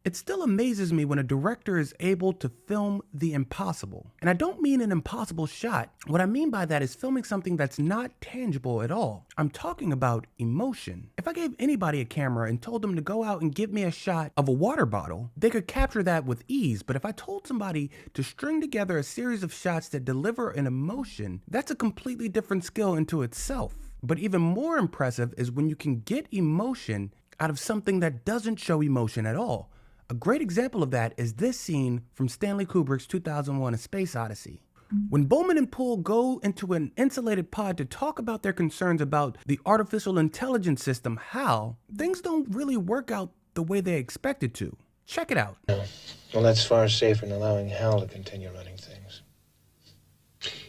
It still amazes me when a director is able to film the impossible. And I don't mean an impossible shot. What I mean by that is filming something that's not tangible at all. I'm talking about emotion. If I gave anybody a camera and told them to go out and give me a shot of a water bottle, they could capture that with ease. But if I told somebody to string together a series of shots that deliver an emotion, that's a completely different skill into itself. But even more impressive is when you can get emotion out of something that doesn't show emotion at all. A great example of that is this scene from Stanley Kubrick's 2001: A Space Odyssey. When Bowman and Poole go into an insulated pod to talk about their concerns about the artificial intelligence system HAL, things don't really work out the way they expected to. Check it out. Well, that's far safer than allowing HAL to continue running things.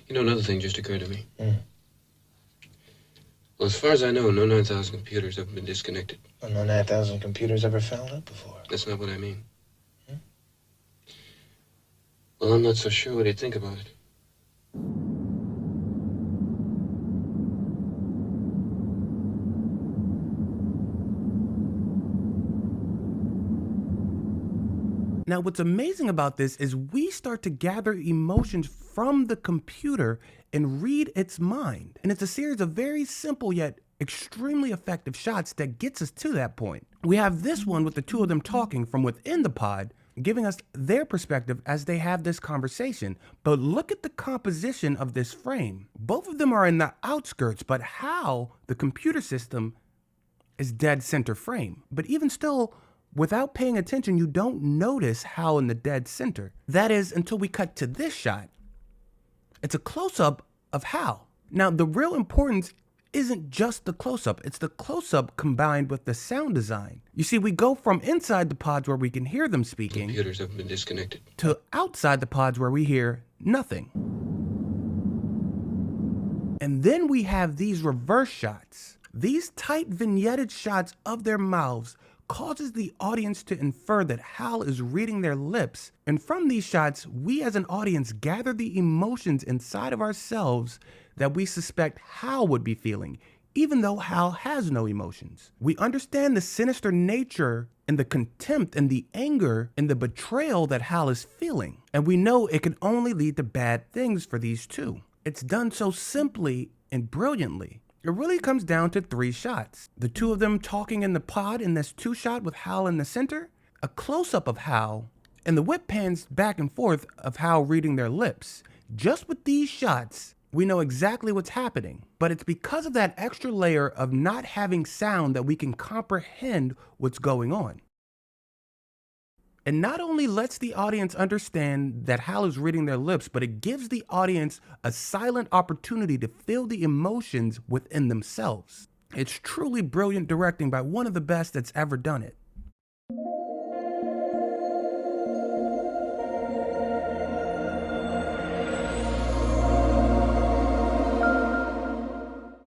You know, another thing just occurred to me. Well, as far as I know, no 9,000 computers have been disconnected. Well, no 9,000 computers ever fouled up before. That's not what I mean. Well, I'm not so sure what he'd think about it. Now, what's amazing about this is we start to gather emotions from the computer and read its mind. And it's a series of very simple yet extremely effective shots that gets us to that point. We have this one with the two of them talking from within the pod, giving us their perspective as they have this conversation. But look at the composition of this frame. Both of them are in the outskirts, but how the computer system is dead center frame. But even still, without paying attention, you don't notice HAL in the dead center. That is until we cut to this shot. It's a close-up of HAL. Now, the real importance isn't just the close-up, it's the close-up combined with the sound design. You see, we go from inside the pods where we can hear them speaking, Computers have been disconnected, to outside the pods where we hear nothing. And then we have these reverse shots. These tight vignetted shots of their mouths causes the audience to infer that HAL is reading their lips. And from these shots, we as an audience gather the emotions inside of ourselves that we suspect HAL would be feeling, even though HAL has no emotions. We understand the sinister nature and the contempt and the anger and the betrayal that HAL is feeling. And we know it can only lead to bad things for these two. It's done so simply and brilliantly. It really comes down to 3 shots. The two of them talking in the pod in this 2-shot with HAL in the center, a close-up of HAL, and the whip pans back and forth of HAL reading their lips. Just with these shots, we know exactly what's happening. But it's because of that extra layer of not having sound that we can comprehend what's going on. And not only lets the audience understand that HAL is reading their lips, but it gives the audience a silent opportunity to feel the emotions within themselves. It's truly brilliant directing by one of the best that's ever done it.